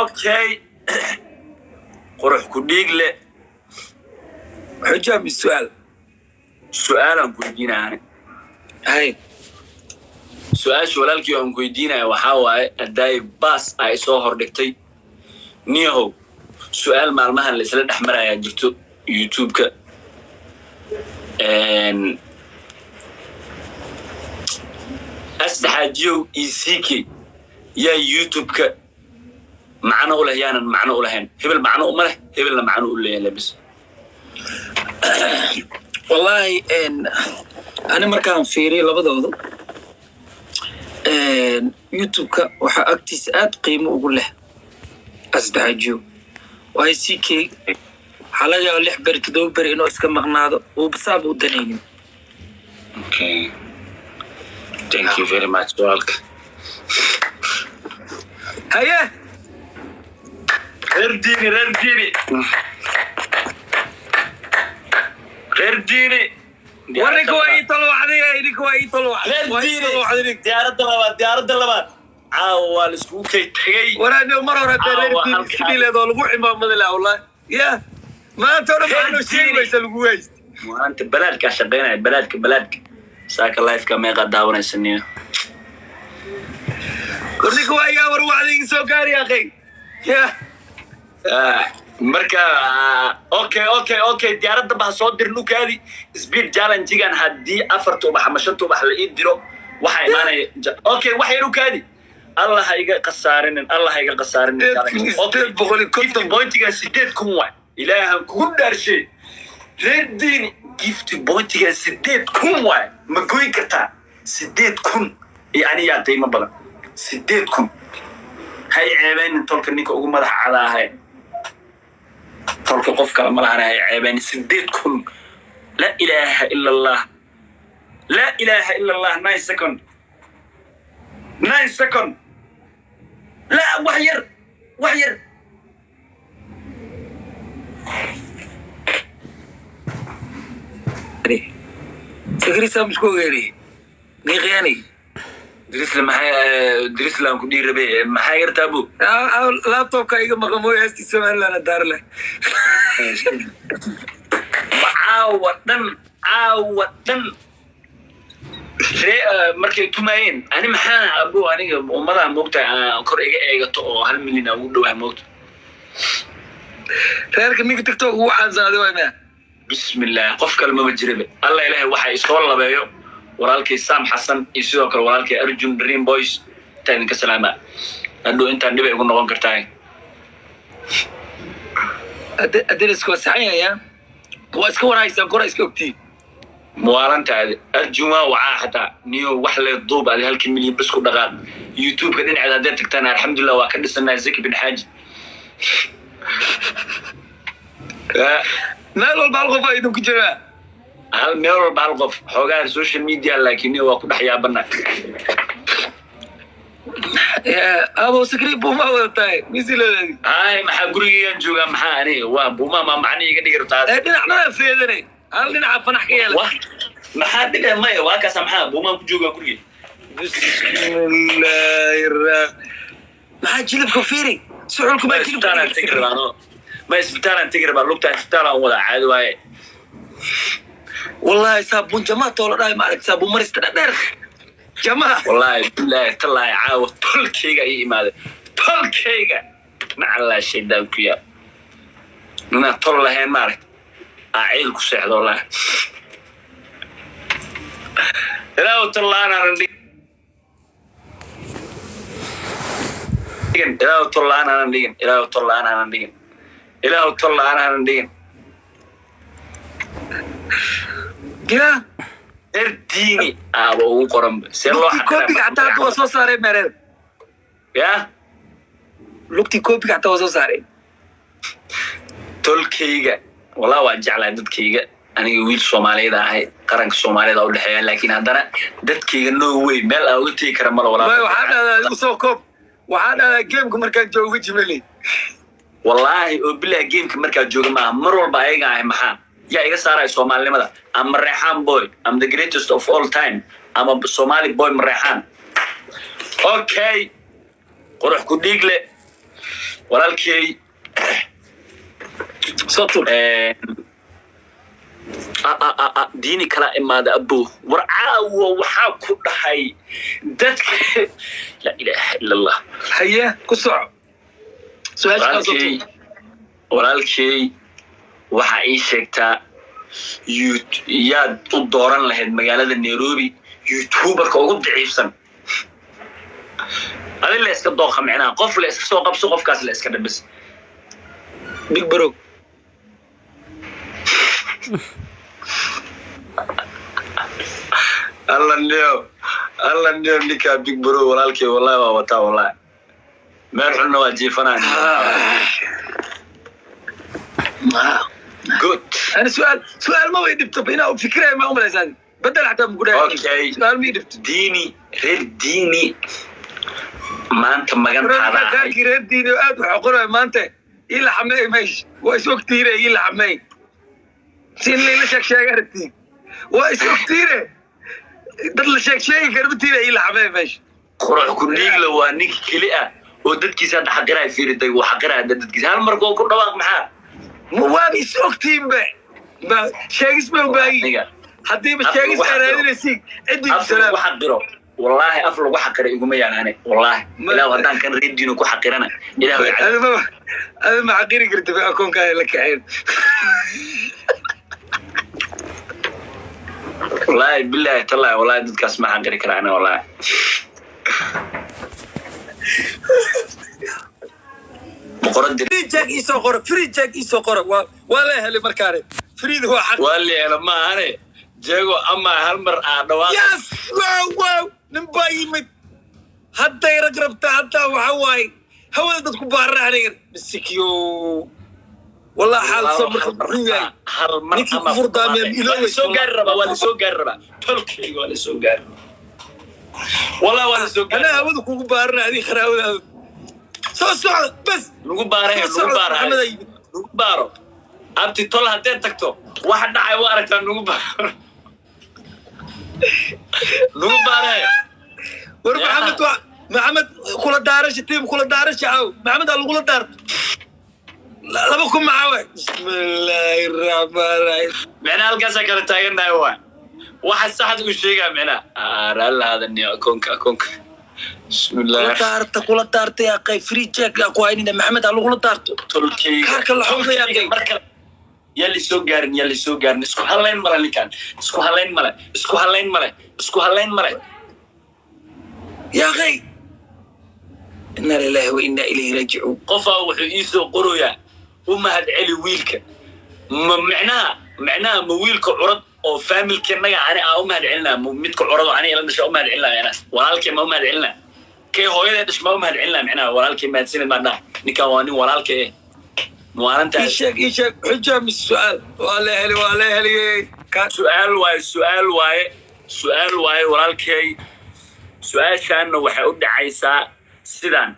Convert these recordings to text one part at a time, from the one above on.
اوكي قروح كديقله حجة بالسؤال سؤال كويدينا يعني هاي سؤال walaalkii aan weydiinaya waxa waaye aday baas ay soo hordhigtay niyahow su'aal maalmahan la isla dhaxmaraya jirto YouTube-ka asdaxajiyo ECK ya YouTube-ka macno u leeyaan macno u lahayn hebel macno uma leh hebelna macno u leeyahay labis wallahi أنا مركان فيري لبضوضو يوتيوب waxa agtiis aad qiimo ugu leh asdaxajiyo way CK xalaga 6 ber 7 ber inuu iska maqnaado oo basaab u danaynin. Okay, thank you very much walk هيا رديني وريك واي طلع عليه يديك واي طلع رديني ديارة اللبات عاوال اسكوكي تحيي ورانا مرة رديني كبيلة دول قوحي ما مدلا والله يا ما ترى عنه شيء ويس القويس وانت بلادك عشقينا بلادك ساك اللايف كما يقداونا السنين وريك واي يا وروح عليك سوكار يا أخي يا marka okay diyaaradda baa soo dirnu kaadi speed challenge gan hadii 4 tubax ama 5 tubax la ii diro waxa imaanay okay waxa inu kaadi Allah iga qasaarinin okay boqoli konton pointiga 8 kun waa ilaahan ku dharshay reedini gift pointiga 8 kun waa ma goyn kartaa 8 kun yani yaa qiimo badan 8 kun hay ceebeen tolka ninka ugu madax cadaahay tolka qof kale ma laha ay ceebeen 8 kun la ilaaha illa allah 9 second لا وحير سكري سامسكو غيري نيغياني درس لهم كدير ربيع محاير تابو لابتوب كايغا مقامو يستي سمال لنا دار له عاودن markay tumayeen ani maxaa abu aniga ummada moogta kor iga eegato oo 1 milyan ugu dhawahay moogta reerka ninka TikTok uu xansaaday waa ma bismillah qof kale ma jirabe Allah ilaahay waxa isoo labeeyo walaalkay Sam Xasan iyo sidoo kale walaalkay Arjun Dream Boys taan ka salaama hadoo inta dib ay ugu noqon kartaa adresku saxayaya waa iska waraysan kor iska ogtii موالنتاد أرجوما وعاهدا نيو وحلة ضوب على هالكمية بس كل دقات يوتيوب كدين إعداداتك تانا الحمد لله وكل سنة زكي بن حاج مالو البالغوف أيضا كجرا هل مالو البالغوف حوغا السوشيال ميديا لكن هو كل حياة بنا أبو سكري بوما وطاي مثل هاي محاقوري ينجوغا محاني وبوما ما معني يقدر يرتاد نحن فيدني هل لنا فنح كيلا ما حد له ما يواك سمحا بوما كجوجا كوري بسم الله الرحمن ما جلب كفيري سعولكم ما جلب تقربانو ما يسبتان تقربا لوقتا سبتان ولا عاد واي والله صابون جماعه ولا راي ما صابون مرست دير جماعه والله بالله تلا عاود تلكيغا يماده تلكيغا مع الله شيدان كيا ما طول لهين مارك عيل كسيحد والله إلهو طلع أنا رندين يا ارديني أبو قرم سيلو كوبي حتى توصل صاري مرر يا لوكتي كوبي حتى توصل صاري تلكيغا والله واجعل ددكيغا aniga wiil Soomaaliyeed ahay qaranka Soomaaliyeed oo dhaxeeya laakiin haddana dadkayga no way meel aan u tii kara mal walaal waxa dhada soo koob waxa dhada game-ka markaan joogo jimeli wallahi oo billaah game-ka markaan joogo ma mar walba ayaga ahay maxaa yaa iga saaray Soomaalinimada am Reexaan boy am the greatest of all time am Somali boy Reexaan okay qurux ku dhiigle walaalkay sotul diini kala imaada abo war caawa waxaa ku dhahay dadka la ilaaha illa allah haye ku soco walaalkay waxaa ii sheegtaa yaad u dooran lahayd magaalada Nairobi youtuberka ugu daciifsan adin la iska dooqa micnaha qof la iska soo qabso qofkaas la iska dhabis big bro Allah neo nika big bro walaalkay wallahi waa wataa wallahi meel xunna waa jiifanaan good أنا سؤال ما يدبت بينا وفكرة ما أمر إنسان بدل حتى بقول أوكي سؤال ما يدبت ديني غير ديني ما أنت ما كان هذا كان غير ديني وقعد وحقره ما أنت إلا حماي ماشي وإسوا كتيرة إلا حماي سين ليلة شيء قرتي وإسوا كتيرة بدل شيء قرتي إلا حماي ماشي قرأ كنيك لو أنك كليئة ودت كيسان حقرها في ردي وحقرها دت كيسان هالمركو كل رواق محا مواب يسوقتين با شيء اسمه باقي حتى بشيء اسمه نسيك عندي السلام وحقره والله أفضل وحقره يقوم يعني والله لا ودان كان ريدينو كحقرنا أنا ما حقيري قلت بأكون كان لك عين والله بالله تلا والله دتك اسمع حقري كرانا والله فري جاك يسو قرب ولا هلي مركاري فريد هو حق والله أنا ما أنا جاكو أما هالمر أدوات يس واو نباي مت حتى يرقربت حتى وحواي هو بدك بارع عليه مسكيو والله حال صبر خبرية هالمر نيكي كفر دامي ولا سو قربة ولا سو قربة تلكي ولا سو قربة والله ولا سو قربة أنا هودك بارع هذه خراوة صعد بس lagu baaro abti tol hadee tagto waxa dhacay waa aragtaa lagu baaro war maxamed kula daarash tiim kula daarash caaw maxamed aan kula daar laba ku macaawe bismillaahir rahmaanir rahiim macna halkaas kala taaganahay waxa saxad u sheegaa macna alla hada niyo konka بسم الله كula daartay aqay free check ku haynina maxamed aan kula daarto tolkay kaarka la xogay aqay marka yali soo gaarin isku halayn male يا أخي إنا لله وإنا إليه راجعون قفا وحيسو قرويا وما هاد علي ويلك معناها مويلك عرض أو فامل كنا يعني ما هاد علنا ميتك عرض يعني لما شاء ما هاد علنا يعني ولالك ما هاد علنا كي هو يدش ما هاد علنا معناها ولالك ما تسين ما نكواني ولالك إيه مو أنت إيش حجم السؤال ولا هلي سؤال واي ولالك su-aashaana waxay u dhacaysaa sidaan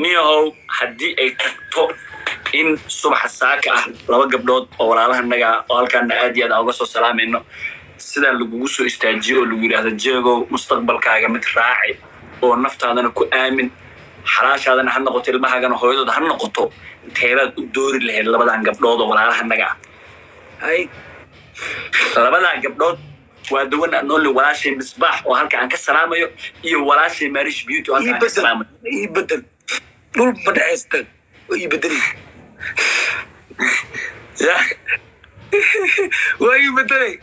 niyahow haddii ay tagto in subaxa saaka ah laba gabdhood oo walaalahanaga oo halkaana aad iyo aad uga soo salaamayno sidaan lagugu soo istaajiyo oo lagu yidhaahdo jeegow mustaqbalkaaga mid raaci oo naftaadana ku aamin xalaashaadana ha noqoto ilmahaagana hooyadooda ha noqoto inteebaad u doori lahayd labadan gabdhood oo walaalahanaga ay labadan gabdhood وادوان نقول ولاشي مصباح وهلك عن كسلامه ولاشي ماريش بيوتي وهلك عن كسلامه يبدل دول بدعستن ويبدل يا ويبدل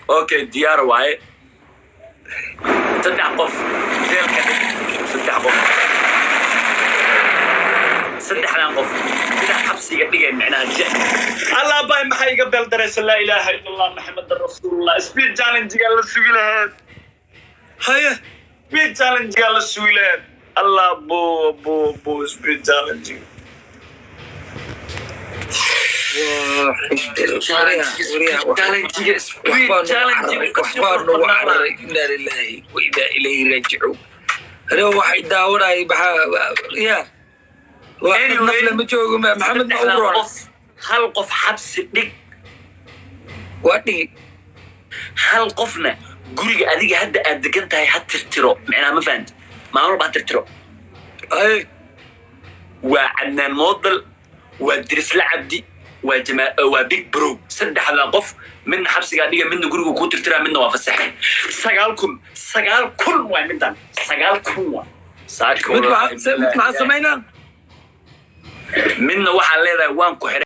اوكي ديار واي صدق قف صدق قف كده حبسي قديقة معناها الجهة الله باي محي قبل درس لا إله إلا الله محمد رسول الله سبيد جالنج قال السويلات هيا سبيد جالنج قال السويلات الله بو سبيد جالنج إنا لله وإنا إليه راجعون أنا واحد داورا يا نفله ما joogo maxamed ma uroon hal qof xabsi dhig wadhi hal qofna guriga adiga hadda aad degan tahay ha tirtiro macna ma fahanti maamul ba tirtiro ay وعدنان مودل ودرس لعبدي وبيج برو سد هذا قف من حبسي قاعد من جروب كوتر ترى منه وافسح سجالكم ومن دان سجالكم مع سمينا منه وحلا وان كحر